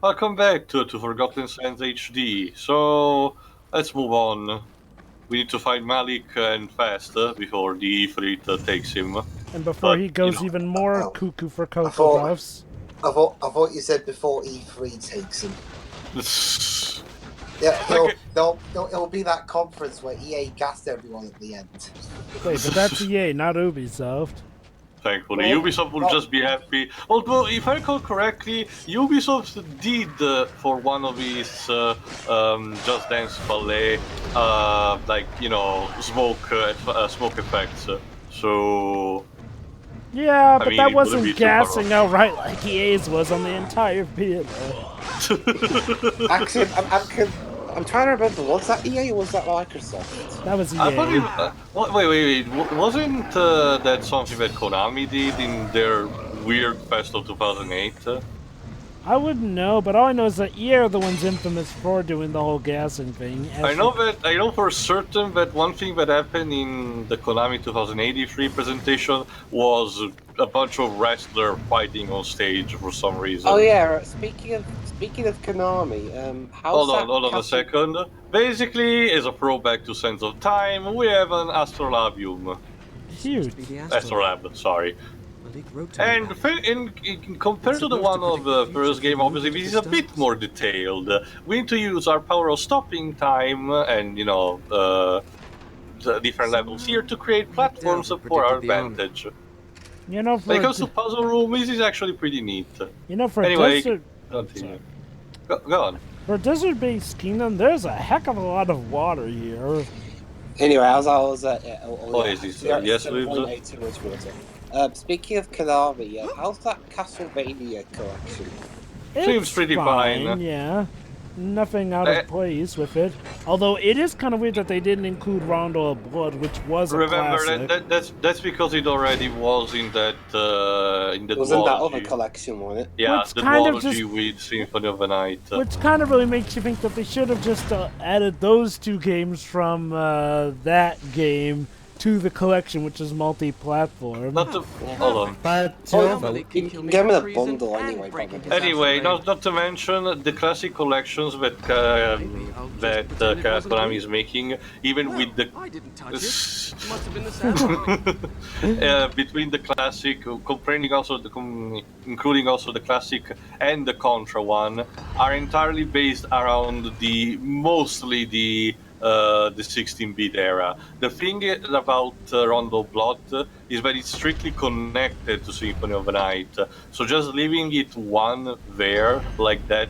Welcome back to Forgotten Sands HD. So let's move on. We need to find Malik and fast before the Ifrit takes him. And before But he goes even more Oh, cuckoo for Cocoa Puffs. I thought you said before E3 takes him. it's Yeah, like, it'll be that conference where EA gassed everyone at the end. Wait, but that's EA, not Ubisoft. thankfully, Well, Ubisoft will well- just be happy. Although, if I recall correctly, Ubisoft did for one of his Just Dance Ballet, smoke effects. So Yeah, I but mean, that it wouldn't wasn't be super gassing outright like EA's was on the entire beta. Actually, I'm trying to remember. Was that EA or was that Microsoft? That was I thought EA. wait. Wasn't that something that Konami did in their weird Fest of 2008? I wouldn't know, but all I know is that EA are the ones infamous for doing the whole gassing thing. I know for certain that one thing that happened in the Konami 2083 presentation was a bunch of wrestlers fighting on stage for some reason. Oh yeah. Speaking of Konami, how's that? Hold on a second. Basically, as a throwback to Sense of Time, we have an astrolabium. Huge. Astrolabe, sorry. And compared to the one of the first game, obviously this is a bit more detailed. We need to use our power of stopping time and, the different levels here to create platforms for our advantage. You know, When it for comes to puzzle room, this is actually pretty neat. anyway, Anyway, continue. Go on. for desert-based kingdom, there's a heck of a lot of water here. Anyway, as I was Oasis, yes, way too much water. Speaking of Konami, how's that Castlevania collection? Seems It's pretty fine. Yeah. Nothing out of place with it. Although it is kind of weird that they didn't include Rondo of Blood, which was a Remember classic. that's because it already was in that Wasn't that duology. other collection, wasn't it? Yeah, Which the kind of duology just- with Symphony of the Night. Which kind of really makes you think that they should have just added those two games from that game to the collection, which is multi-platform. Hold on. But You can get them in a bundle anyway. Probably. Anyway, not to mention the classic collections that Konami is making, even with the I didn't touch it. Must have been the sound. between the classic, including also the classic and the Contra one, are entirely based around mostly the 16-bit era. The thing about Rondo Blood is that it's strictly connected to Symphony of the Night. So just leaving it one there like that,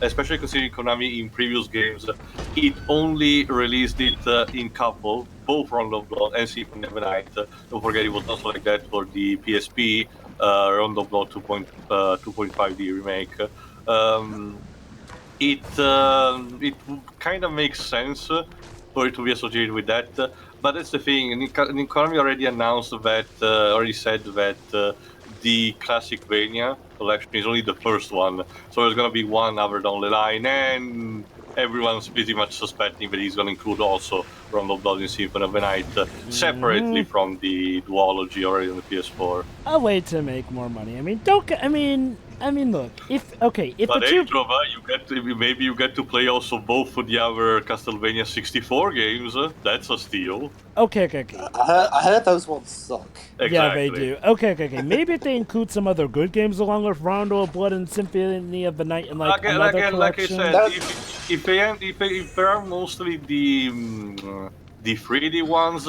especially considering Konami in previous games, it only released it in couple, both Rondo Blood and Symphony of the Night. Don't forget it was also like that for the PSP, Rondo Blood 2.5D remake. It kind of makes sense for it to be associated with that, but that's the thing. Konami already announced that, already said that the classic Vania collection is only the first one, so there's gonna be one other down the line, and everyone's pretty much suspecting that he's gonna include also Rondo Blood and Symphony of the Night separately from the duology already on the PS4. a way to make more money. I mean, look. If But the hey, two Trova, maybe you get to play also both of the other Castlevania 64 games. That's a steal. okay. I heard those ones suck. Exactly. Yeah, they do. Okay. Maybe if they include some other good games along with Rondo of Blood and Symphony of the Night and like another Again, like I collection. said, if there are mostly the 3D ones,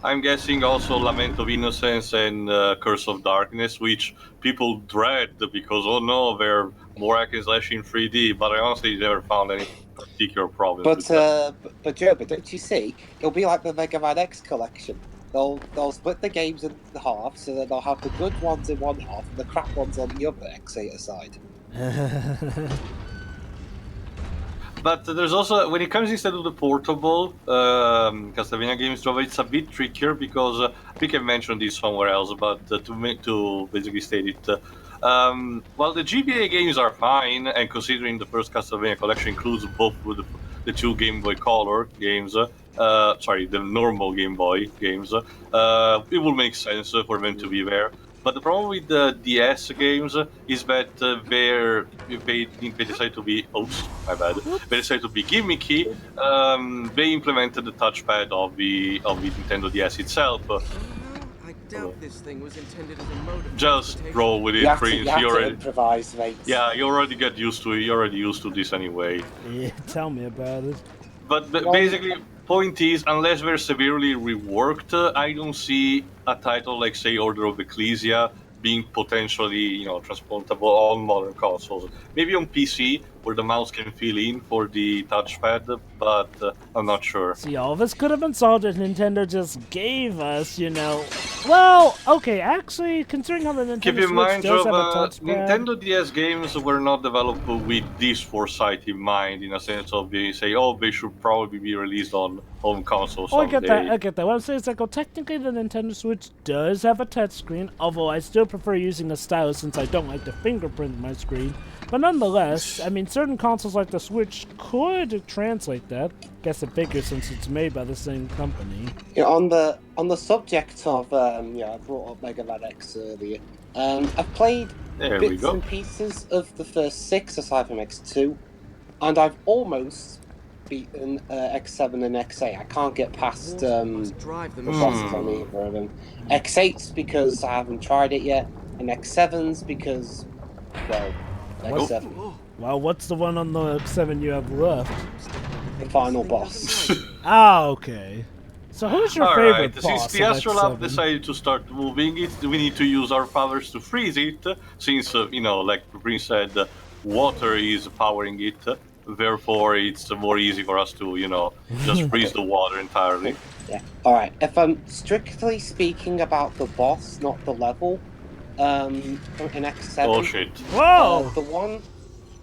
I'm guessing also Lament of Innocence and Curse of Darkness, which people dread because oh no, they're more hack and slash in 3D. But I honestly never found any particular problems with that. But Joe, don't you see? It'll be like the Mega Man X collection. They'll split the games in half, so that they'll have the good ones in one half and the crap ones on the other X8 side. But there's also, when it comes instead of the portable Castlevania games, Trova, it's a bit trickier because I think I mentioned this somewhere else, but to basically state it, while the GBA games are fine, and considering the first Castlevania collection includes both with the two Game Boy Color games, the normal Game Boy games, it will make sense for them to be there. But the problem with the DS games is that they decide to be my bad. They decide to be gimmicky. They implemented the touchpad of the Nintendo DS itself. I doubt this thing was intended as a mode of Just transportation. roll with it, You have Prince. to already, improvise, mate. yeah, you already get used to it. You're already used to this anyway. Yeah, tell me about it. But Well, basically, point is, unless they're severely reworked, I don't see a title like, say, Order of Ecclesia being potentially, transportable on modern consoles. Maybe on PC, where the mouse can fill in for the touchpad, but I'm not sure. See, all this could have been solved if Nintendo just gave us, Well, okay, actually, considering how the Nintendo Keep in Switch mind, does have a Jova, touchpad... Nintendo DS games were not developed with this foresight in mind, in a sense of they say, oh, they should probably be released on home consoles Oh, someday. I get that. What I'm saying is, like, well, technically the Nintendo Switch does have a touchscreen, although I still prefer using a stylus since I don't like to fingerprint my screen. But nonetheless, I mean, certain consoles like the Switch could translate that. Guess it figures since it's made by the same company. On the subject of I brought up Mega Man X earlier. I've played There we bits go. and pieces of the first 6 aside from X2, and I've almost beaten X7 and X8. I can't get past Must drive the the machine. bosses on either of them. X8's because I haven't tried it yet, and X7's because, well, X7. Oh, Well, what's the one on the 7 you have left? The final boss. Ah, okay. So who's your favorite Alright, boss since the of astrolabe X7? decided to start moving it, we need to use our powers to freeze it, since, like the Prince said, water is powering it, therefore it's more easy for us to, just freeze the water entirely. Yeah. Alright, if I'm strictly speaking about the boss, not the level, in X7... Oh shit. Whoa!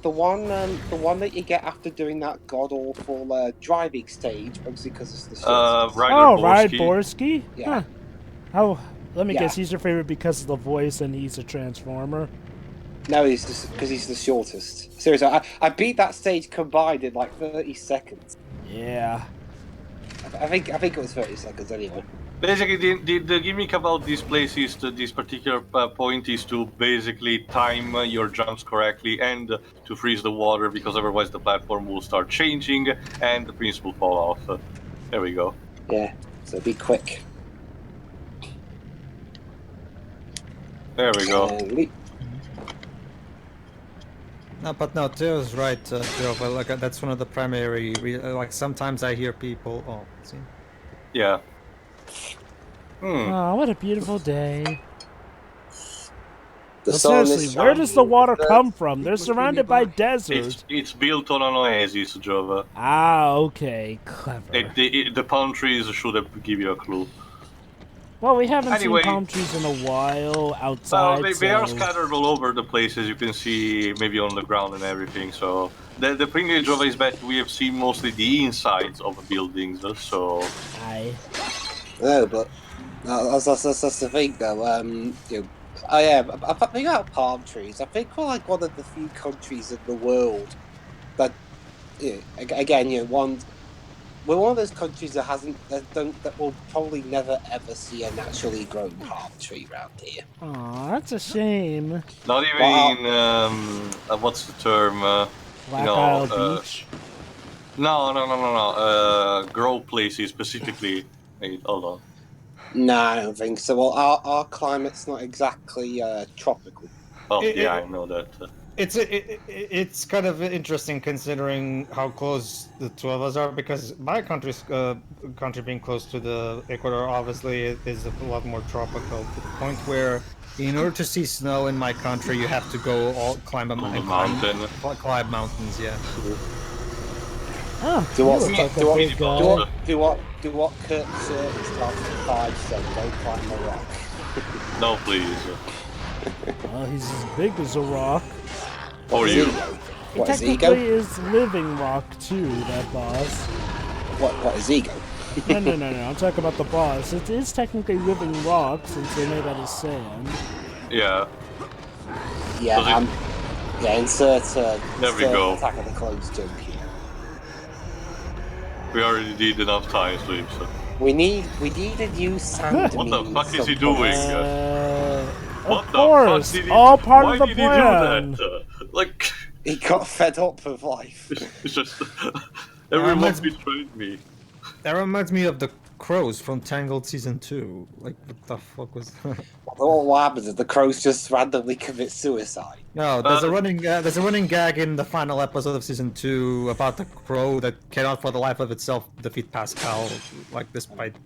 The one that you get after doing that god awful driving stage, obviously because it's the shortest. Ride Borsky? Yeah. Huh. Let me Yeah. guess, he's your favorite because of the voice and he's a transformer? No, he's because he's the shortest. Seriously, I beat that stage combined in like 30 seconds. Yeah. I think it was 30 seconds anyway. Basically, the gimmick about this place is this particular point is to basically time your jumps correctly and to freeze the water, because otherwise the platform will start changing and the prince will fall off. There we go. Yeah, so be quick. There we go. No, but no, Theo's right, Joe. But like that's one of the primary. Like sometimes I hear people. Oh, see. Yeah. Oh, what a beautiful day. The Well, sun is seriously, where does the shining. water come from? They're surrounded by It's desert. it's built on an oasis, Jova. Ah, okay. Clever. The palm trees should have give you a clue. Well, we haven't Anyway. seen palm trees in a while Well, outside, they are so- scattered all over the place, as you can see, maybe on the ground and everything. So the thing with Jova is that we have seen mostly the insides of the buildings. So Aye. No, but that's the thing, though. I think about palm trees. I think we're like one of the few countries in the world that, again, we're one of those countries that will probably never ever see a naturally grown palm tree around here. Aw, that's a shame. not even what's the term? Black Isle Beach. No. Grow places specifically. Wait, hold on. No, I don't think so. Well, our climate's not exactly tropical. Oh, yeah, I know that. It's kind of interesting considering how close the two of us are, because my country being close to the equator obviously is a lot more tropical, to the point where in order to see snow in my country you have to go climb a mountain. Climb mountains, yeah. Oh, Do you what? look like a Do what? big guy. Do what Kurt starts with 5 said. Don't climb a rock. No, please. Well, he's as big as a rock. For you. He What is technically ego? is living rock too, that boss. What is ego? No, I'm talking about the boss. It is technically living rock since they're made out of sand. Yeah. Yeah, insert There we go. Attack of the Clones joke here. We already did enough times to him, so. We need a new sand What the meme fuck is he sometime. doing? What the course, fuck did he all part why of the did plan. he do that? Like, He got fed up with life. it's just everyone reminds- betrayed me. That reminds me of the crows from Tangled season 2. Like, what the fuck was? What happens is the crows just randomly commit suicide. No, there's a running gag in the final episode of season 2 about the crow that cannot for the life of itself defeat Pascal, like despite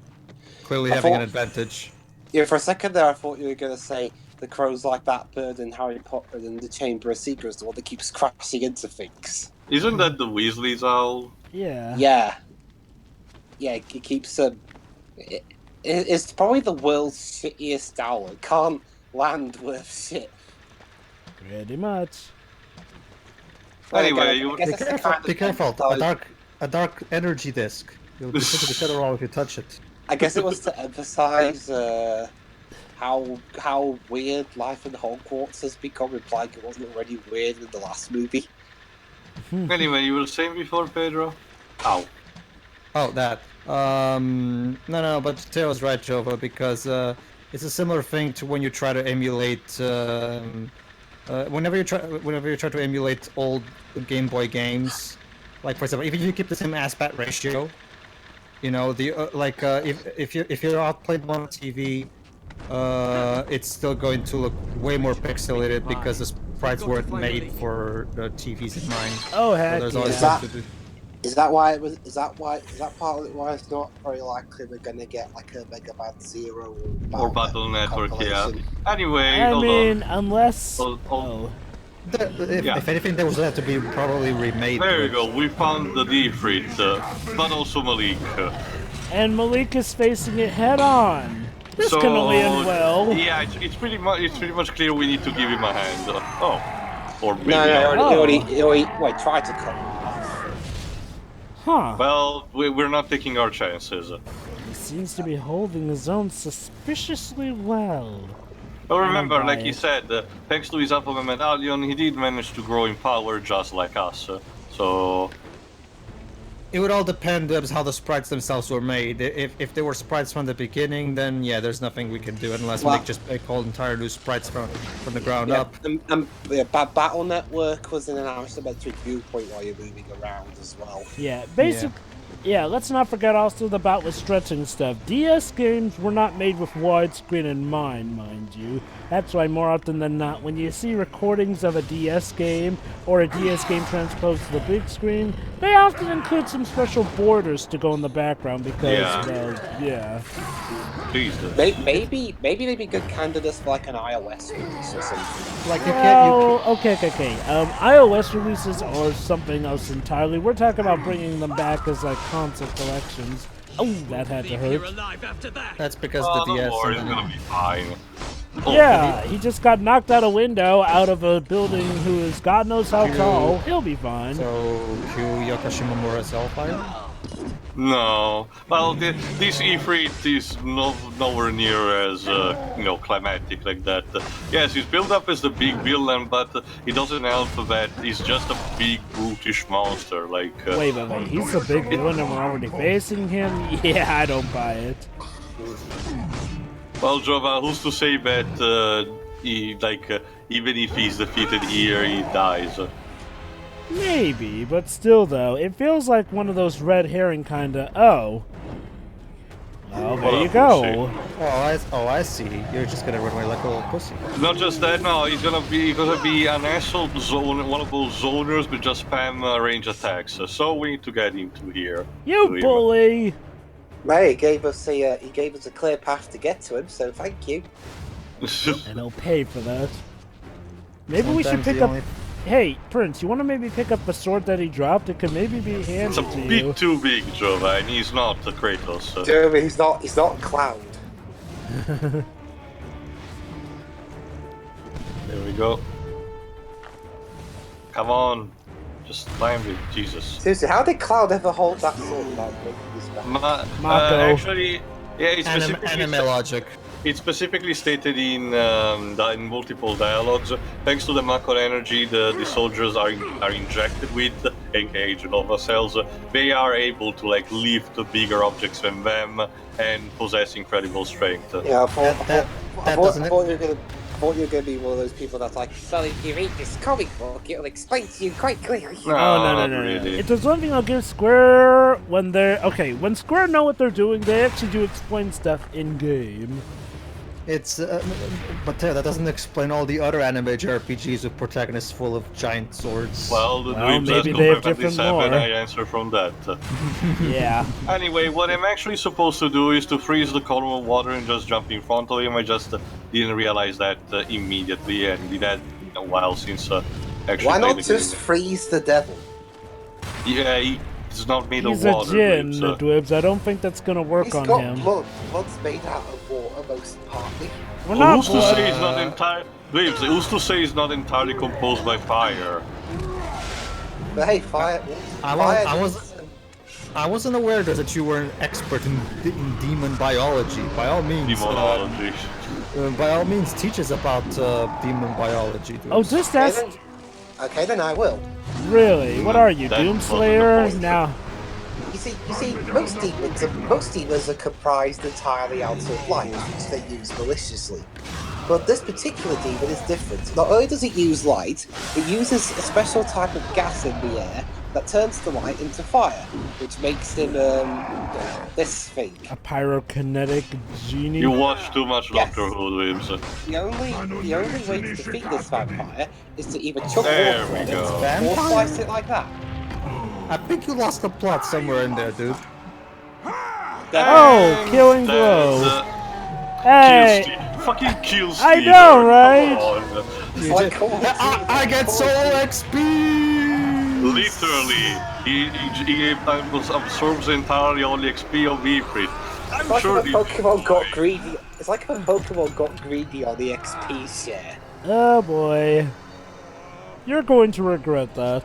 clearly having an advantage. Yeah, for a second there, I thought you were going to say the crow's like that bird in Harry Potter in the Chamber of Secrets, the one that keeps crashing into things. Isn't that the Weasley's owl? Yeah. Yeah. Yeah, it keeps it's probably the world's shittiest owl. It can't land worth shit. Pretty much. Anyway, I guess Be it's the careful! kind of Be careful! thing- A dark energy disc. You'll be taking the shadow roll if you touch it. I guess it was to emphasize how weird life in Hogwarts has become, implying it wasn't already weird in the last movie. Anyway, you were saying before, Pedro? Ow. Oh, that. No, but Teo's right, Jova, because it's a similar thing to when you try to emulate. Whenever you try to emulate old Game Boy games, like for example, if you keep the same aspect ratio, you know the if you're outplayed on TV, it's still going to look way more pixelated because the sprites weren't made for the TVs in mind. Oh So heck there's yeah. always Is that- something to do. Is that why it was? Is that part of it why it's not very likely we're gonna get like a Mega Man Zero Or Battle Network, yeah. compilation? Anyway, I hold mean, on. unless. Hold- Oh. If anything, there was have to be probably remade. There you go, we found the Ifrit, but also Malik. And Malik is facing it head on. This can only end well. Yeah, it's pretty much clear we need to give him a hand. Or maybe No, not. he already tried to cut him off. Huh. Well, we're not taking our chances. He seems to be holding his own suspiciously well. But remember, I don't like buy he it. said, thanks to his Alpha Medallion, he did manage to grow in power just like us. So, It would all depend on how the sprites themselves were made. If they were sprites from the beginning, then yeah, there's nothing we can do unless Well- we just make whole entire new sprites from the ground Yeah, up. Battle Network was in an isometric viewpoint while you're moving around as well. Yeah, basic. Yeah, let's not forget also the bout with stretching stuff. DS games were not made with widescreen in mind you. That's why more often than not, when you see recordings of a DS game or a DS game transposed to the big screen, they often include some special borders to go in the background because, yeah. Jesus. Maybe they'd be good candidates for like an iOS release or something. Like you Well, okay. iOS releases are something else entirely. We're talking about bringing them back as like console collections. Oh, that had to hurt. That's because Oh, the DS. don't worry, and it's then- gonna be fine. Oh, Yeah, he just got knocked out a window out of a building who is God knows how tall. He'll be fine. So cue Yokoshimamura's Hellfire. No. Well, this Ifrit is nowhere near as, climatic like that. Yes, he's built up as the big villain, but he doesn't help that he's just a big, brutish monster. Like, Wait. He's a big villain and we're already facing him? Yeah, I don't buy it. well, Jova, who's to say that even if he's defeated here, he dies? Maybe, but still though, it feels like one of those red herring kinda, oh. Well, there you go. Oh, I see. You're just gonna run away like a little pussy. Not just that, no, he's gonna be an asshole zone, one of those zoners with just spam range attacks. So we need to get into here. You to him. bully! Hey, he gave us a clear path to get to him, so thank you. And he'll pay for that. Maybe we should Sometimes pick the up... only- Hey, Prince, you wanna maybe pick up the sword that he dropped? It could maybe be It's a handed to you. bit too big, Jova, and he's not Kratos. Jeremy, he's not Cloud. There we go. Come on. Just climb it, Jesus. Seriously, how did Cloud ever hold that sword without breaking his back? Mako. Actually, yeah, it's Anime logic. it's specifically stated in multiple dialogues. Thanks to the Mako energy the soldiers are injected with, aka Genova cells, they are able to like lift bigger objects than them and possess incredible strength. Yeah, I That thought you were thought you were going to be one of those people that's like, so if you read this comic book, it'll explain to you quite clearly. No, No. really. If there's one thing I'll give Square when they're... Okay, when Square know what they're doing, they actually do explain stuff in-game. It's, but that doesn't explain all the other anime JRPGs with protagonists full of giant swords. Well, the Dweebs maybe they have different lore. I answer from that. Yeah. Anyway, what I'm actually supposed to do is to freeze the column of water and just jump in front of him. I just didn't realize that immediately, and did that in a while since actually. Why not played the just game. freeze the devil? Yeah, he's not made He's of a water. djinn, Dweebs, Dwibs. I don't think that's gonna work He's on got him. blood. Blood's made out of water, most partly. We're not Who's to blood. say he's not entirely? Dweebs, who's to say he's not entirely composed by fire? But hey, fire. I wasn't aware that you were an expert in demon biology. By all means, Demonology. by all means, teach us about demon biology. Dude. Oh, just ask... Okay, then I will. Really? What are you, That wasn't the Doomslayer? point. Now... You see, most demons are comprised entirely out of light, which they use maliciously. But this particular demon is different. Not only does it use light, it uses a special type of gas in the air that turns the light into fire, which makes him this thing. A pyrokinetic genie? You watch too much Yes. Doctor Who, Dweebs. The only way to defeat this vampire is to either chuck There water we on go. it or slice it like that. I think you lost the plot somewhere in there, dude. Oh, killing blow. Hey! Fucking kill Steve. I know, right? It's like Call of Duty. I get soul XP. Literally, he absorbs entirely all the XP of Ifrit. It's I'm like sure if a Pokemon got greedy. It's like if a Pokemon got greedy on the XP share. Oh boy. You're going to regret that.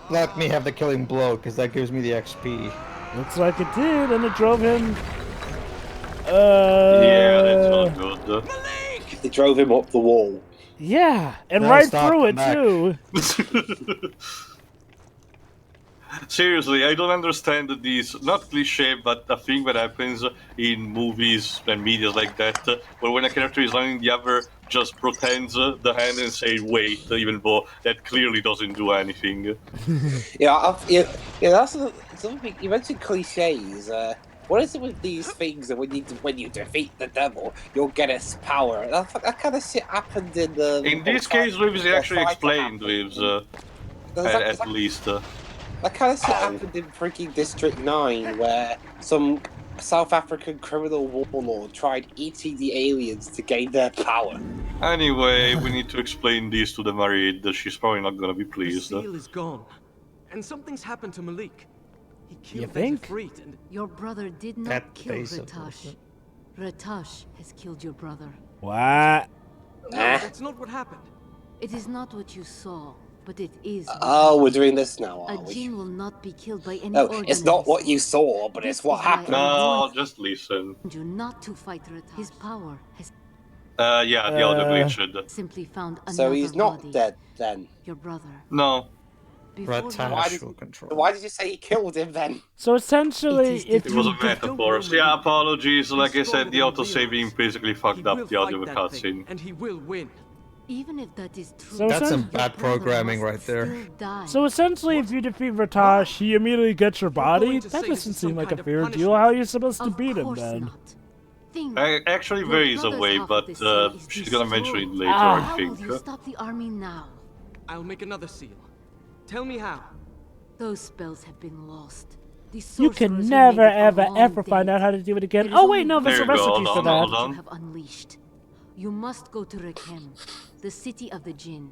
Let me have the killing blow, because that gives me the XP. Looks like it did, and it drove him... Yeah, that's not good. It drove him up the wall. Yeah, and No, right stop, through it, back. too. Seriously, I don't understand these, not cliche, but a thing that happens in movies and media like that, where when a character is running, the other just pretends the hand and say wait, even though that clearly doesn't do anything. That's something you mentioned cliches. What is it with these things that when you defeat the devil, you'll get its power? That kind of shit happened in the. In this case, Dweebs actually explained, Dweebs, at least. That kind of shit happened in freaking District 9, where some South African criminal warlord tried eating the aliens to gain their power. Anyway, we need to explain this to the Marid. She's probably not gonna be The pleased. seal is gone, and something's happened to Malik. He You killed think? Ifrit and Your brother did not That kill face of Ratash. Ratash has killed your brother. What? no, that's not what happened. It is not what you saw, but it is. what Oh, we're happened. doing this now, A are we? djinn will not be killed by any No, it's not what organism. you saw, but it's what happened. No, just listen. You not to fight Ratash. His power has Yeah, the other glitch should. simply found another So he's not body. dead then. Your brother. No. Before he- Why Ratash did- will control. Why did you say he killed him then? So essentially, It is if It was you... a metaphor. So yeah, apologies. Like I said, the autosaving basically fucked up the audio of the cutscene. And he will win. Even if that is true, So That's some your bad programming right there. So essentially, if you defeat Ratash, he immediately gets your body? going to That say this doesn't is seem some like a kind of fair deal. punishment. How are you supposed to of beat him course then? not. Think. Actually, Your there is a brother's way, half but of the seal is she's gonna mention it destroyed. later, Ah. I How will you think. stop the army now? I'll make another seal. Tell me how. Those spells have been lost. The You sorcerers can who never, made it are ever, long ever find dead. out how to do it again. It is Oh wait, only no, there's a There you go, recipe for hold that. on. that you have unleashed. You must go to Rekem, the city of the Jinn.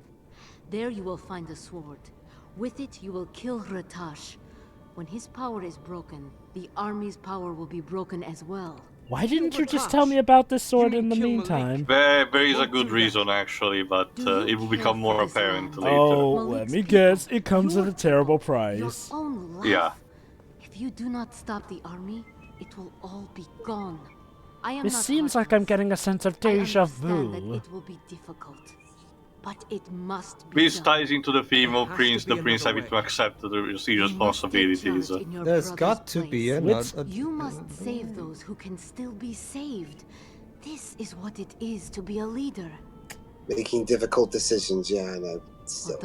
There you will find the sword. With it, you will kill Ratash. When his power is broken, the army's power will be broken as well. Why didn't you just tell me about this sword You in the mean kill meantime? There is a Won't good do that. reason, actually, but Do you it will care become for more this apparent land? later. Oh, Malik's let me people, guess. It comes your at a terrible people, Your price. own life. Yeah. If you do not stop the army, it will all be gone. I am This not seems like I'm heartless. getting a sense of I deja understand that vu. it will be difficult, but it must be This done. ties into the theme There of has to the be prince another having to way. accept the You must take responsibilities. charge in your There's brother's got to be place. another. You must save those who can still be saved. This is what it is to be a leader. Making difficult decisions, yeah, I know. Still.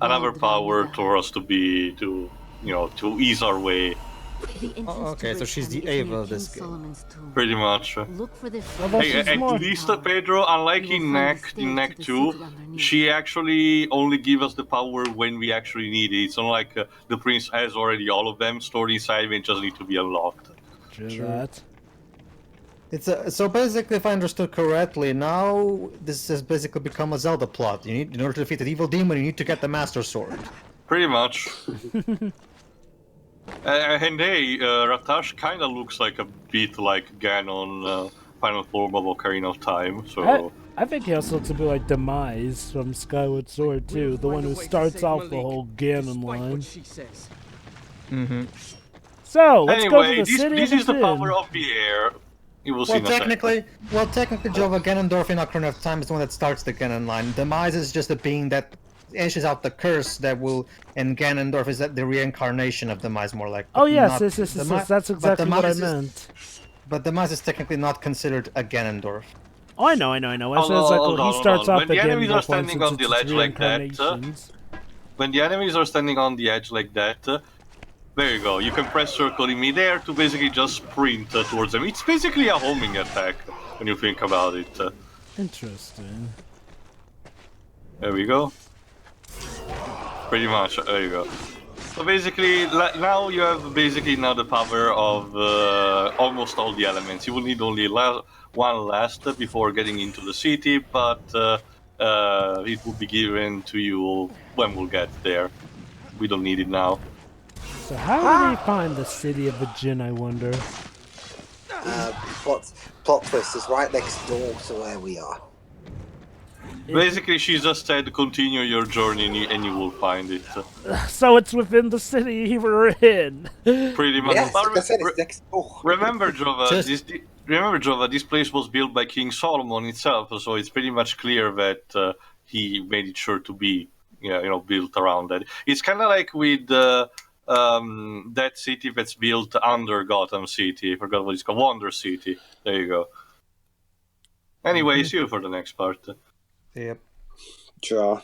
Another power for us to ease our way. Okay, so she's the Ava of this game. Pretty much. Look for the Well, Hey, she's at more- least Pedro, unlike You will in find Neck, the in stairs Neck to the 2, city underneath. she actually only gives us the power when we actually need it. It's not like the prince has already all of them stored inside and just need to be unlocked. True Sure. that. It's so basically, if I understood correctly, now this has basically become a Zelda plot. You need, in order to defeat the evil demon, you need to get the Master Sword. Pretty much. And hey, Ratash kind of looks like a bit like Ganon, final form of Ocarina of Time, so... I think he also looks a bit like Demise from Skyward Sword too, the one who starts off the whole Ganon line. Mm-hmm. So let's go to Anyway, the this city is of the the power Jinn. of the air. You will see Well, in a second. technically, Jova Ganondorf in Ocarina of Time is the one that starts the Ganon line. Demise is just a being that issues out the curse that will, and Ganondorf is the reincarnation of Demise, more like. Oh yes, not- yes, Demi- that's exactly what I Demise is- meant. But Demise is technically not considered a Ganondorf. Oh, I know. I said Hold it's on, like hold he on, starts hold on. off When the the enemies are Ganondorf one standing since on the it's ledge like that, reincarnations. When the enemies are standing on the edge like that, there you go. You can press circle in midair to basically just sprint towards them. It's basically a homing attack when you think about it. Interesting. There we go. Pretty much, there you go. So basically, now you have now the power of almost all the elements. You will need only one last before getting into the city, but it will be given to you when we'll get there. We don't need it now. So how do we find the city of the Jinn, I wonder? Plot twist is right next door to where we are. Basically, she just said continue your journey and you will find it. So it's within the city we're in. Pretty much. Yes, But like I said, it's next door. remember, Jova, Just- this place was built by King Solomon itself, so it's pretty much clear that he made it sure to be, built around that. It's kind of like with that city that's built under Gotham City. I forgot what it's called. Wonder City. There you go. Anyway, see you for the next part. Yep. Sure.